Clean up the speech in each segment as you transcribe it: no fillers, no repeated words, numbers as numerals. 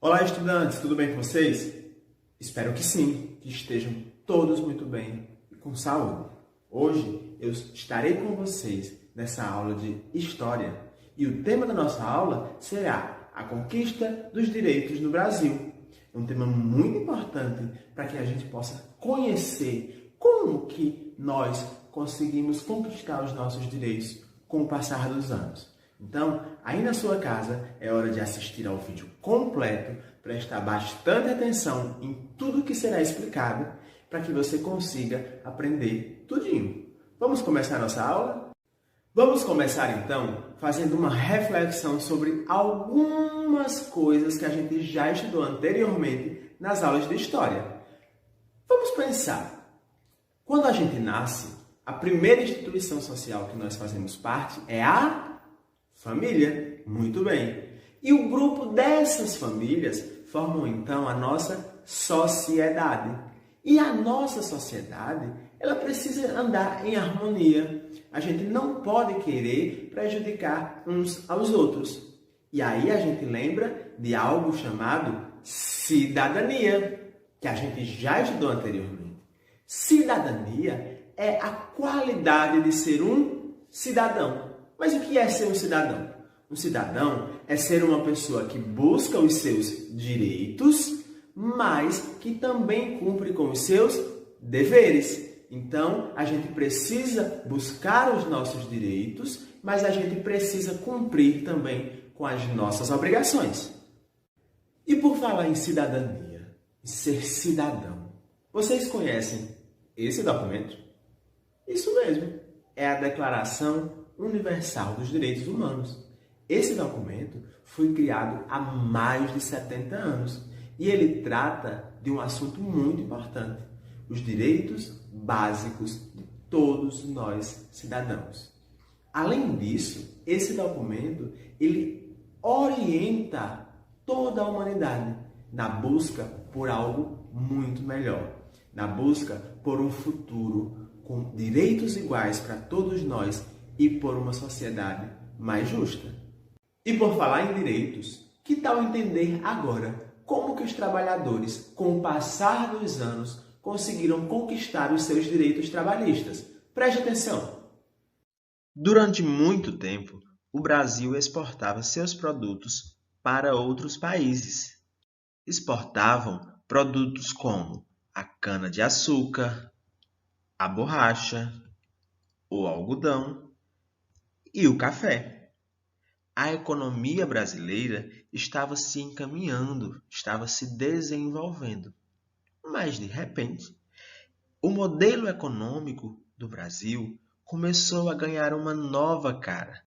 Olá, estudantes, tudo bem com vocês? Espero que sim, que estejam todos muito bem e com saúde. Hoje eu estarei com vocês nessa aula de História e o tema da nossa aula será a conquista dos direitos no Brasil. É um tema muito importante para que a gente possa conhecer como que nós conseguimos conquistar os nossos direitos com o passar dos anos. Então, aí na sua casa, é hora de assistir ao vídeo completo, prestar bastante atenção em tudo que será explicado, para que você consiga aprender tudinho. Vamos começar a nossa aula? Vamos começar então fazendo uma reflexão sobre algumas coisas que a gente já estudou anteriormente nas aulas de História. Vamos pensar. Quando a gente nasce, a primeira instituição social que nós fazemos parte é a família. Muito bem. E o grupo dessas famílias formam então a nossa sociedade. E a nossa sociedade, ela precisa andar em harmonia. A gente não pode querer prejudicar uns aos outros. E aí a gente lembra de algo chamado cidadania, que a gente já estudou anteriormente. Cidadania é a qualidade de ser um cidadão. Mas o que é ser um cidadão? Um cidadão é ser uma pessoa que busca os seus direitos, mas que também cumpre com os seus deveres. Então, a gente precisa buscar os nossos direitos, mas a gente precisa cumprir também com as nossas obrigações. E por falar em cidadania, em ser cidadão, vocês conhecem esse documento? Isso mesmo, é a Declaração Universal dos Direitos Humanos. Esse documento foi criado há mais de 70 anos e ele trata de um assunto muito importante, os direitos básicos de todos nós cidadãos. Além disso, esse documento ele orienta toda a humanidade na busca por algo muito melhor, na busca por um futuro com direitos iguais para todos nós e por uma sociedade mais justa. E por falar em direitos, que tal entender agora como que os trabalhadores, com o passar dos anos, conseguiram conquistar os seus direitos trabalhistas? Preste atenção! Durante muito tempo, o Brasil exportava seus produtos para outros países. Exportavam produtos como a cana-de-açúcar, a borracha, o algodão e o café. A economia brasileira estava se encaminhando, estava se desenvolvendo. Mas, de repente, o modelo econômico do Brasil começou a ganhar uma nova cara.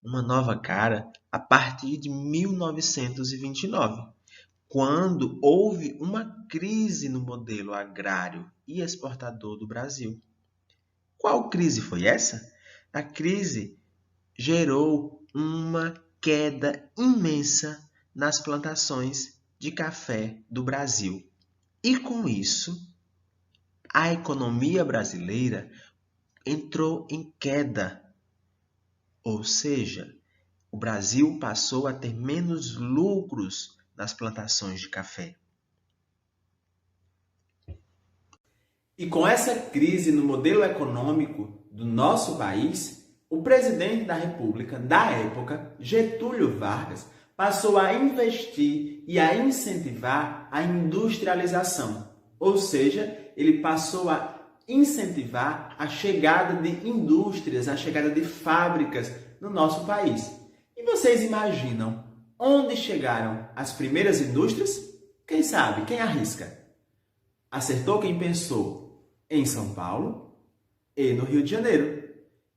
Uma nova cara a partir de 1929, quando houve uma crise no modelo agrário e exportador do Brasil. Qual crise foi essa? A crise gerou uma queda imensa nas plantações de café do Brasil. E com isso, a economia brasileira entrou em queda. Ou seja, o Brasil passou a ter menos lucros nas plantações de café. E com essa crise no modelo econômico do nosso país, o presidente da República da época, Getúlio Vargas, passou a investir e a incentivar a industrialização. Ou seja, ele passou a incentivar a chegada de indústrias, a chegada de fábricas no nosso país. E vocês imaginam onde chegaram as primeiras indústrias? Quem sabe? Quem arrisca? Acertou quem pensou em São Paulo e no Rio de Janeiro.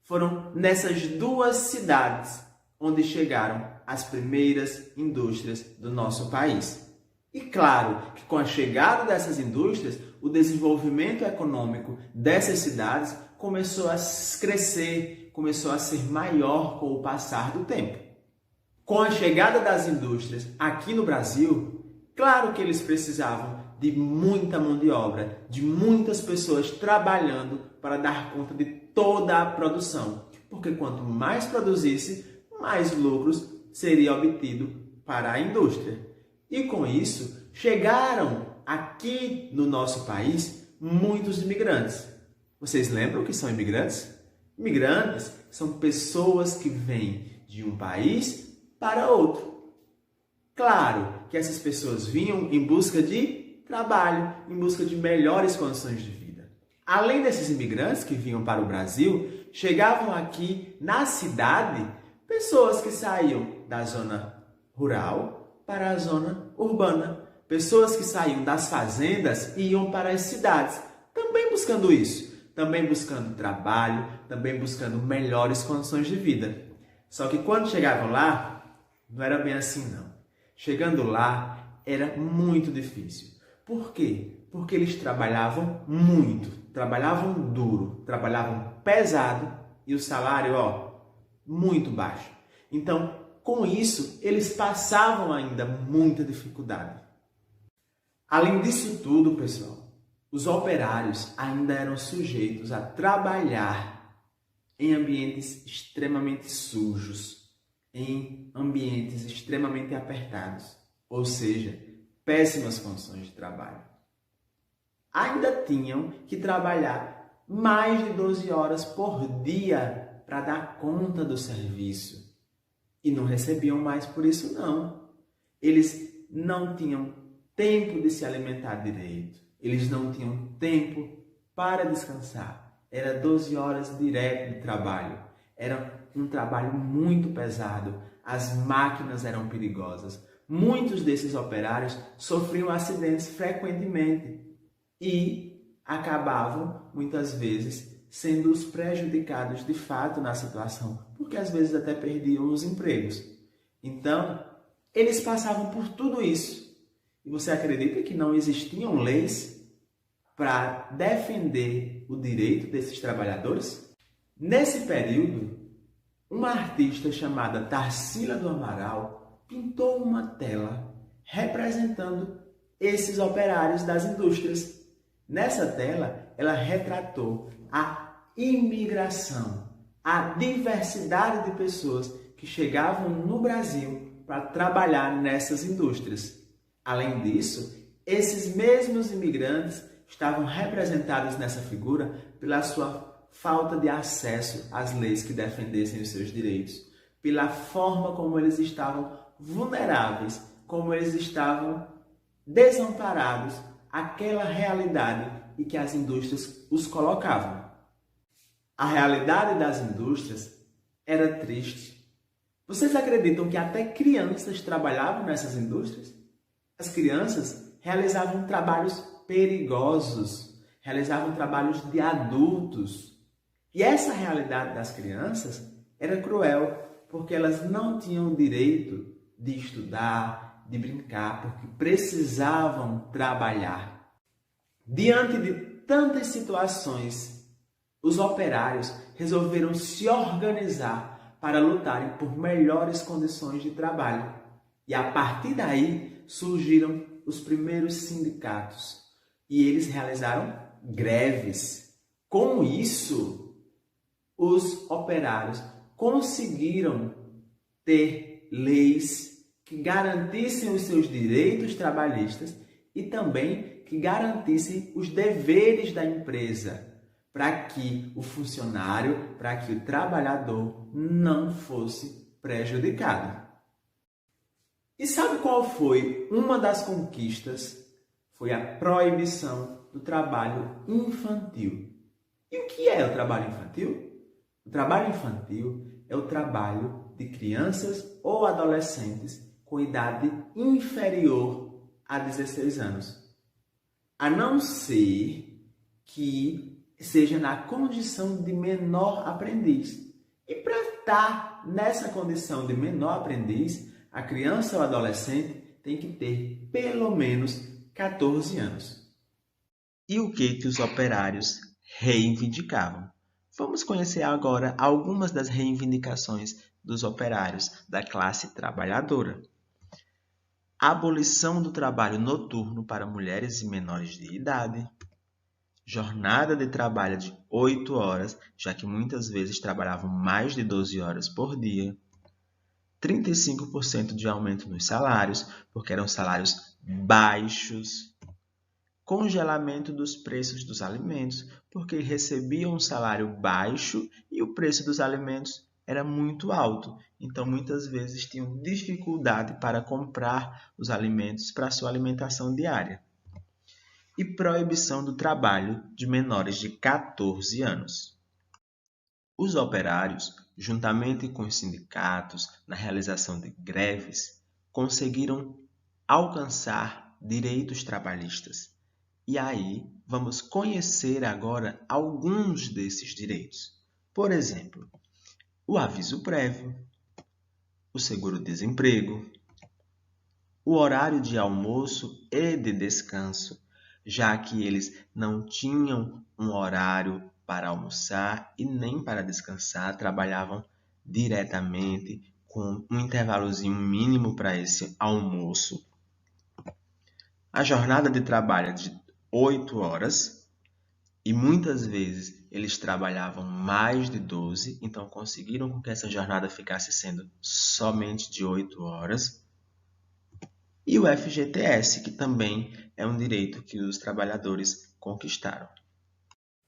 Foram nessas duas cidades onde chegaram as primeiras indústrias do nosso país. E claro que com a chegada dessas indústrias, o desenvolvimento econômico dessas cidades começou a crescer, começou a ser maior com o passar do tempo. Com a chegada das indústrias aqui no Brasil, claro que eles precisavam de muita mão de obra, de muitas pessoas trabalhando para dar conta de toda a produção. Porque quanto mais produzisse, mais lucros seria obtido para a indústria. E com isso, chegaram aqui no nosso país muitos imigrantes. Vocês lembram o que são imigrantes? Imigrantes são pessoas que vêm de um país para outro. Claro que essas pessoas vinham em busca de trabalho, em busca de melhores condições de vida. Além desses imigrantes que vinham para o Brasil, chegavam aqui na cidade pessoas que saíam da zona rural para a zona urbana. Pessoas que saíam das fazendas e iam para as cidades, também buscando isso. Também buscando trabalho, também buscando melhores condições de vida. Só que quando chegavam lá, não era bem assim não. Chegando lá, era muito difícil. Por quê? Porque eles trabalhavam muito, trabalhavam duro, trabalhavam pesado e o salário, muito baixo. Então, com isso, eles passavam ainda muita dificuldade. Além disso tudo, pessoal, os operários ainda eram sujeitos a trabalhar em ambientes extremamente sujos, em ambientes extremamente apertados, ou seja, péssimas condições de trabalho. Ainda tinham que trabalhar mais de 12 horas por dia para dar conta do serviço. E não recebiam mais por isso, não. Eles não tinham tempo de se alimentar direito. Eles não tinham tempo para descansar. Era 12 horas direto de trabalho. Era um trabalho muito pesado. As máquinas eram perigosas. Muitos desses operários sofriam acidentes frequentemente e acabavam, muitas vezes, sendo os prejudicados de fato na situação, porque às vezes até perdiam os empregos. Então, eles passavam por tudo isso. E você acredita que não existiam leis para defender o direito desses trabalhadores? Nesse período, uma artista chamada Tarsila do Amaral pintou uma tela representando esses operários das indústrias. Nessa tela, ela retratou a imigração, a diversidade de pessoas que chegavam no Brasil para trabalhar nessas indústrias. Além disso, esses mesmos imigrantes estavam representados nessa figura pela sua falta de acesso às leis que defendessem os seus direitos, pela forma como eles estavam vulneráveis, como eles estavam desamparados àquela realidade em que as indústrias os colocavam. A realidade das indústrias era triste. Vocês acreditam que até crianças trabalhavam nessas indústrias? As crianças realizavam trabalhos perigosos, realizavam trabalhos de adultos. E essa realidade das crianças era cruel, porque elas não tinham o direito de estudar, de brincar, porque precisavam trabalhar. Diante de tantas situações, os operários resolveram se organizar para lutarem por melhores condições de trabalho. E a partir daí surgiram os primeiros sindicatos e eles realizaram greves. Com isso, os operários conseguiram ter leis que garantissem os seus direitos trabalhistas e também que garantissem os deveres da empresa, para que o funcionário, para que o trabalhador não fosse prejudicado. E sabe qual foi uma das conquistas? Foi a proibição do trabalho infantil. E o que é o trabalho infantil? O trabalho infantil é o trabalho de crianças ou adolescentes com idade inferior a 16 anos. A não ser que seja na condição de menor aprendiz. E para estar nessa condição de menor aprendiz, a criança ou adolescente tem que ter pelo menos 14 anos. E o que os operários reivindicavam? Vamos conhecer agora algumas das reivindicações dos operários da classe trabalhadora. Abolição do trabalho noturno para mulheres e menores de idade. Jornada de trabalho de 8 horas, já que muitas vezes trabalhavam mais de 12 horas por dia. 35% de aumento nos salários, porque eram salários baixos. Congelamento dos preços dos alimentos, porque recebiam um salário baixo e o preço dos alimentos era muito alto. Então, muitas vezes tinham dificuldade para comprar os alimentos para a sua alimentação diária. E proibição do trabalho de menores de 14 anos. Os operários, juntamente com os sindicatos, na realização de greves, conseguiram alcançar direitos trabalhistas. E aí, vamos conhecer agora alguns desses direitos. Por exemplo, o aviso prévio, o seguro-desemprego, o horário de almoço e de descanso, já que eles não tinham um horário para almoçar e nem para descansar, trabalhavam diretamente com um intervalozinho mínimo para esse almoço. A jornada de trabalho é de 8 horas e muitas vezes eles trabalhavam mais de 12, então conseguiram com que essa jornada ficasse sendo somente de 8 horas. E o FGTS, que também é um direito que os trabalhadores conquistaram.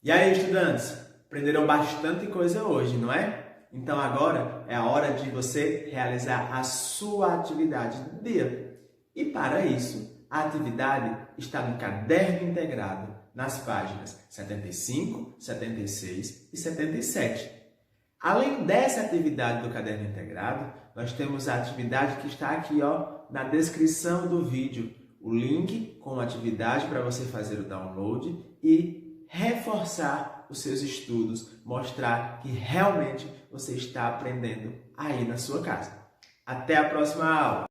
E aí, estudantes, aprenderam bastante coisa hoje, não é? Então agora é a hora de você realizar a sua atividade do dia. E para isso, a atividade está no caderno integrado, nas páginas 75, 76 e 77. Além dessa atividade do caderno integrado, nós temos a atividade que está aqui, na descrição do vídeo. O link com a atividade para você fazer o download e reforçar os seus estudos, mostrar que realmente você está aprendendo aí na sua casa. Até a próxima aula!